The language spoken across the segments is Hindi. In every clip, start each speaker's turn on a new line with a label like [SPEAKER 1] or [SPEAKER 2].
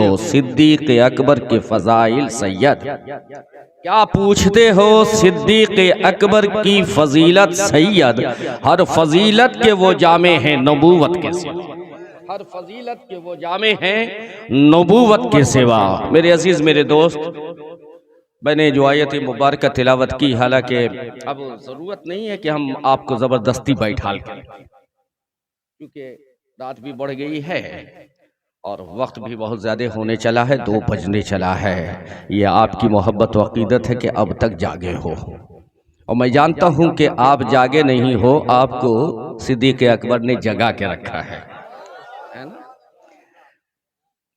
[SPEAKER 1] हो सिद्दीक अकबर के फजाइल सैयद? क्या पूछते हो सिद्दीक अकबर की फजीलत सैयद? हर फजीलत के वो जामे हैं नबूवत के सिवा। हर फजीलत के वो जामे हैं नबूवत के सिवा। मेरे अजीज मेरे दोस्त, मैंने जो आयत मुबारक तिलावत की, हालांकि अब जरूरत नहीं है कि हम आपको जबरदस्ती बैठाल करें, क्योंकि रात भी बढ़ गई है और वक्त भी बहुत ज़्यादा होने चला है, 2 बजने चला है। ये आपकी मोहब्बत व अक़ीदत है कि अब तक जागे हो, और मैं जानता हूँ कि आप जागे नहीं हो, आपको सिद्दीक़ अकबर ने जगा के रखा है ना।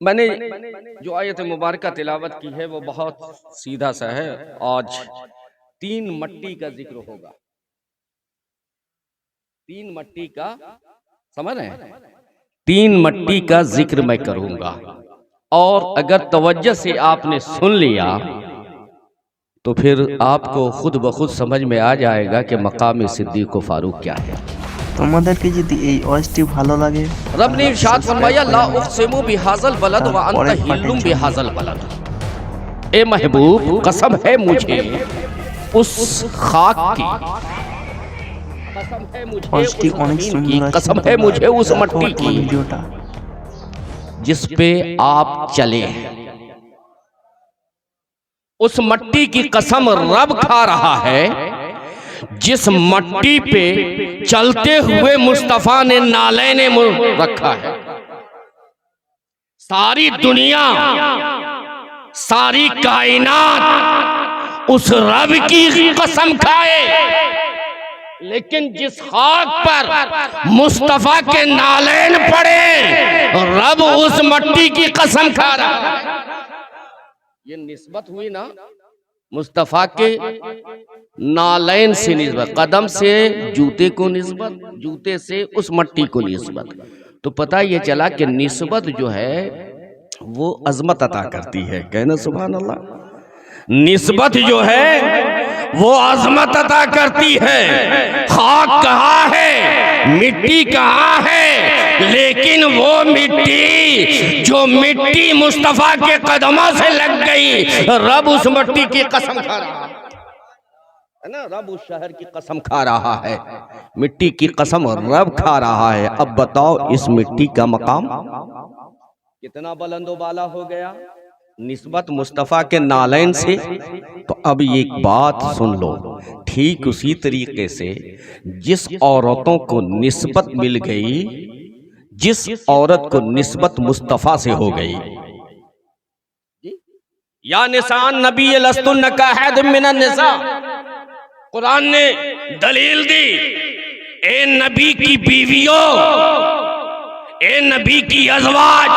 [SPEAKER 1] मैंने जो आयत मुबारक तिलावत की है वो बहुत सीधा सा है। आज 3 मट्टी का जिक्र होगा। 3 मट्टी का, समझ रहे हैं? 3 मट्टी का जिक्र मैं करूंगा, और अगर तवज्जो से आपने सुन लिया तो फिर आपको खुद ब खुद समझ में आ जाएगा कि मकाम सिद्दीक़ फारूक क्या है।
[SPEAKER 2] তোমাদেরকে যদি এই ওয়াজটি ভালো লাগে,
[SPEAKER 1] रब ने इरशाद फरमाया ला उक़सिमु बिहाज़ल बलद व अंत हिल्लुम बिहाज़ल बलद। ए महबूब, कसम है मुझे उस खाक की, कसम है मुझे उस ज़मीन की, कसम है मुझे उस मट्टी की जिस पे आप चले। उस मट्टी की कसम रब खा रहा है जिस मट्टी पे चलते हुए मुस्तफा ने नालैने रखा है। सारी दुनिया, सारी कायनात उस रब की कसम खाए, लेकिन जिस खाक पर मुस्तफा के नालैन पड़े, रब उस मट्टी की कसम खा रहा है। ये निस्बत हुई ना मुस्तफा के नालैन से निस्बत, कदम से जूते को निस्बत, जूते से उस मट्टी को निस्बत। तो पता ये चला कि निस्बत जो है वो अजमत अता करती है। कहना सुभान अल्लाह। निस्बत जो है वो अजमत अता करती है। खाक कहाँ है, मिट्टी कहाँ है, लेकिन वो मिट्टी, जो मिट्टी मुस्तफा के कदमों से लग गई, रब उस मट्टी की कसम खा रहा है ना। रब उस शहर की कसम खा रहा है, मिट्टी की कसम रब खा रहा है। अब बताओ इस मिट्टी का मकाम कितना बुलंदो बाला हो गया, निस्बत मुस्तफ़ा के नालैन से। तो अब एक बात सुन लो, ठीक उसी तरीके से जिस औरतों को निस्बत मिल गई, जिस औरत को निस्बत मुस्तफ़ा से हो गई, या निसान नबी लस्तुन काहद मिनन निसा, कुरान ने दलील दी, ए नबी की बीवियों, ए नबी की अज़वाज,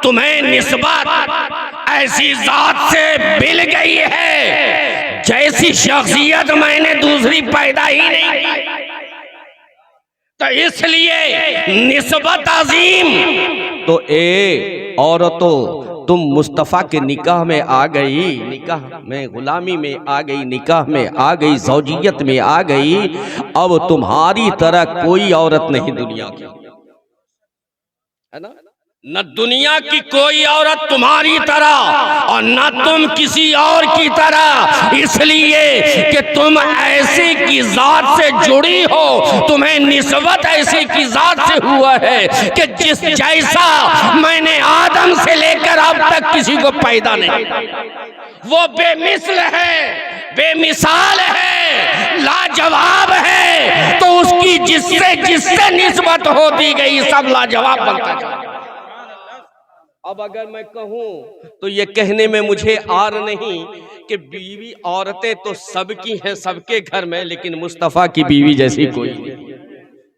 [SPEAKER 1] तुम्हें निस्बत ऐसी जात से मिल गई है जैसी शख्सियत मैंने दूसरी पैदा ही नहीं की। तो इसलिए निस्बत अजीम। तो ए औरतों, तुम मुस्तफ़ा के निकाह में आ गई, निकाह में, गुलामी में आ गई, निकाह में आ गई, ज़ौजियत में आ गई। अब तुम्हारी तरह कोई औरत नहीं दुनिया की, है ना। न दुनिया की कोई औरत तुम्हारी तरह और न तुम किसी और की तरह, इसलिए कि तुम ऐसी की जात से जुड़ी हो, तुम्हें निस्बत ऐसी की जात से हुआ है कि जिस जैसा मैंने आदम से लेकर अब तक किसी को पैदा नहीं, वो बेमिसल है, बेमिसाल है, लाजवाब है। तो उसकी जिससे जिससे निस्बत होती गई सब लाजवाब बनता गया। अब अगर मैं कहूं तो ये कहने में मुझे आर नहीं कि बीवी औरतें तो सबकी हैं, सबके घर में, लेकिन मुस्तफ़ा की बीवी जैसी कोई नहीं,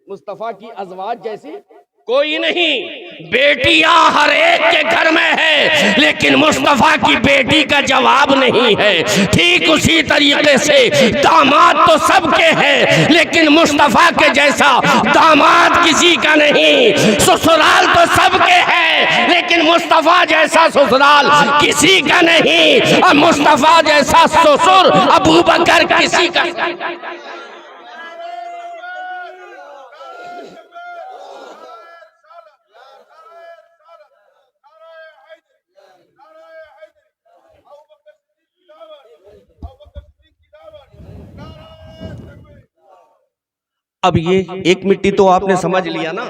[SPEAKER 1] मुस्तफ़ा की अज़वाज जैसी कोई नहीं। बेटियां हर एक के घर में है, लेकिन मुस्तफ़ा की बेटी का जवाब नहीं है। ठीक उसी तरीके से दामाद तो सबके हैं, लेकिन मुस्तफ़ा के जैसा दामाद किसी का नहीं। ससुराल तो सबके हैं, लेकिन मुस्तफ़ा जैसा ससुराल किसी का नहीं, और मुस्तफ़ा जैसा ससुर अबू बकर किसी का। अब ये एक मिट्टी तो आपने समझ लिया ना,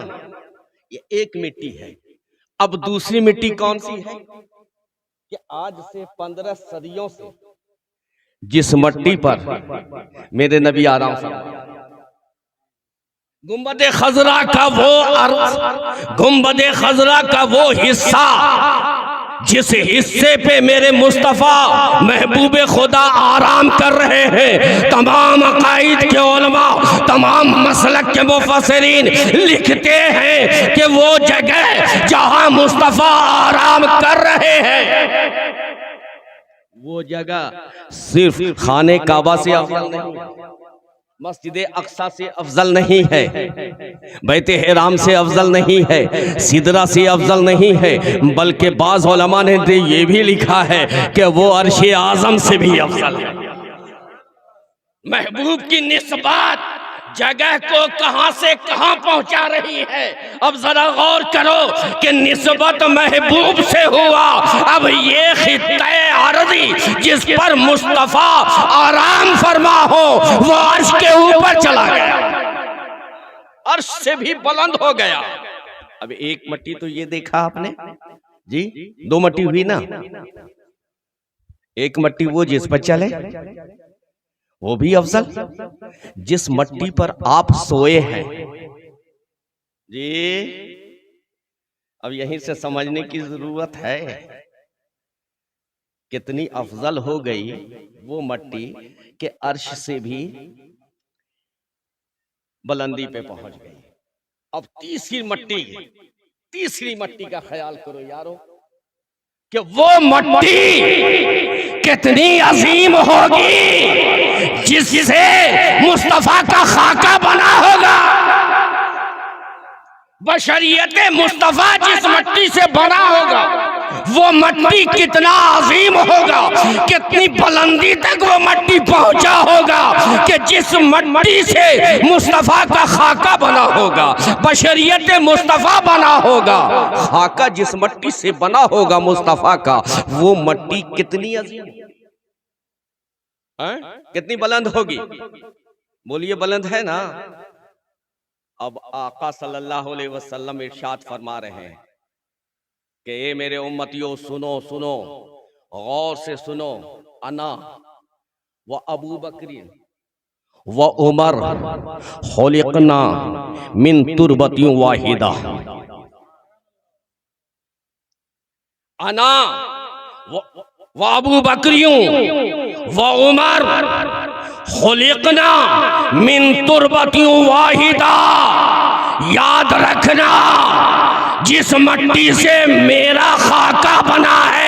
[SPEAKER 1] ये एक मिट्टी है। अब दूसरी मिट्टी कौन सी है कि आज से 15 सदियों से जिस मट्टी पर मेरे नबी आराम से गुंबदे खजरा का वो गुंबदे खजरा का वो हिस्सा जिस हिस्से पे मेरे मुस्तफा महबूब खुदा आराम कर रहे हैं, तमाम अकाईद के उलमा, तमाम मसलक के मुफस्सिरीन लिखते हैं कि वो जगह जहां मुस्तफा आराम कर रहे हैं वो जगह सिर्फ खाने काबा से अफजल नहीं, मस्जिद अक्सा से अफजल नहीं है, बैते हराम से अफजल नहीं है, सिदरा से अफजल नहीं है, बल्कि बाज़ उलमा ने ये भी लिखा है कि वो अर्श आज़म से भी अफजल है। महबूब की निस्बत जगह को कहां से कहां पहुंचा रही है। अब जरा गौर करो कि निस्बत महबूब से हुआ। अब ये खित्ते अर्ज़ी जिस पर मुस्तफा आराम फरमा हो वो अर्श के ऊपर चला गया, अर्श से भी बुलंद हो गया। अब एक मट्टी तो ये देखा आपने जी, दो मट्टी हुई ना, एक मट्टी वो जिस पर चले वो भी अफजल, जिस मट्टी पर आप सोए हैं जी। अब यहीं से समझने की जरूरत है कितनी अफजल हो गई वो मट्टी के अर्श से भी बुलंदी पे पहुंच गई। अब तीसरी मट्टी का ख्याल करो यारो कि वो मट्टी कितनी अजीम होगी जिससे मुस्तफा का खाका बना होगा। बशरियत मुस्तफा जिस मट्टी से बना होगा वो मट्टी कितना अजीम होगा, कितनी बुलंदी तक वो मट्टी पहुंचा होगा कि जिस मट्टी से मुस्तफा का खाका बना होगा, बशरियत मुस्तफा बना होगा, खाका जिस मट्टी से बना होगा मुस्तफा का, वो मट्टी कितनी अजीम है, कितनी बुलंद होगी। बोलिए बुलंद है ना। अब आका सल्लल्लाहु अलैहि वसल्लम इरशाद फरमा रहे हैं कि ये मेरे उम्मतियों सुनो सुनो, गौर से सुनो, अना व अबू बकरी व उमर खुलिकना मिन तुरबतियों वाहिदा। अना व अबू बकरियों व उमर खुलिकना मिन तुरबतियों वाहिदा। याद रखना, जिस मट्टी से मेरा खाका बना है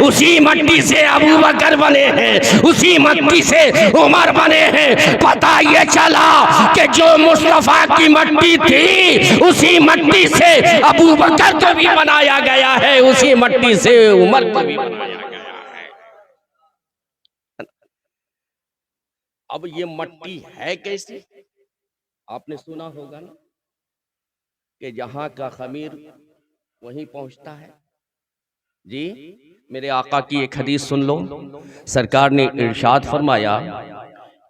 [SPEAKER 1] उसी मट्टी से अबू बकर बने हैं, उसी मट्टी से उमर बने हैं। पता ये चला कि जो मुस्तफा की मट्टी थी उसी मट्टी से अबू बकर को भी बनाया गया है, उसी मट्टी से उमर को भी बनाया गया है। अब ये मट्टी है कैसी, आपने सुना होगा ना कि जहां का खमीर वहीं पहुंचता है जी। मेरे आका की एक हदीस सुन लो, सरकार ने इरशाद फरमाया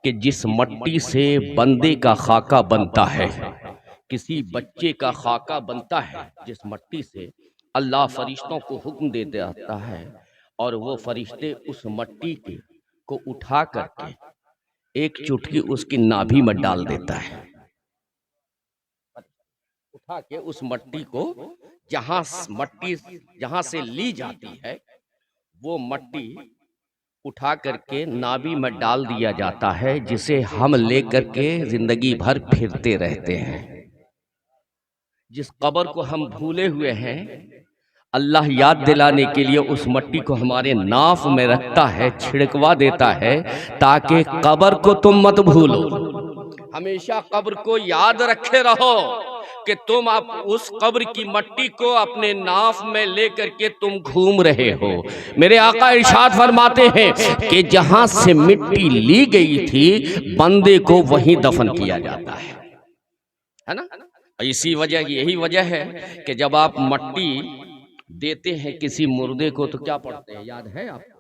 [SPEAKER 1] कि जिस मट्टी से बंदे का खाका बनता है, किसी बच्चे का खाका बनता है, जिस मट्टी से अल्लाह फरिश्तों को हुक्म दे देता है और वो फरिश्ते उस मट्टी को उठा करके एक चुटकी उसकी नाभि में डाल देता है। उठा के उस मट्टी को जहां से ली जाती है वो मट्टी उठा करके नाभि में डाल दिया जाता है, जिसे हम लेकर के जिंदगी भर फिरते रहते हैं। जिस कब्र को हम भूले हुए हैं, अल्लाह याद दिलाने के लिए उस मट्टी को हमारे नाफ में रखता है, छिड़कवा देता है, ताकि कब्र को तुम मत भूलो। हमेशा कब्र को याद रखे रहो कि तुम आप उस कब्र की मट्टी को अपने नाफ में लेकर के तुम घूम रहे हो। मेरे आका इरशाद फरमाते हैं कि जहां से मिट्टी ली गई थी बंदे को वहीं दफन किया जाता है ना। इसी वजह, यही वजह है कि जब आप मट्टी देते हैं किसी मुर्दे को तो क्या पढ़ते हैं, याद है आपको?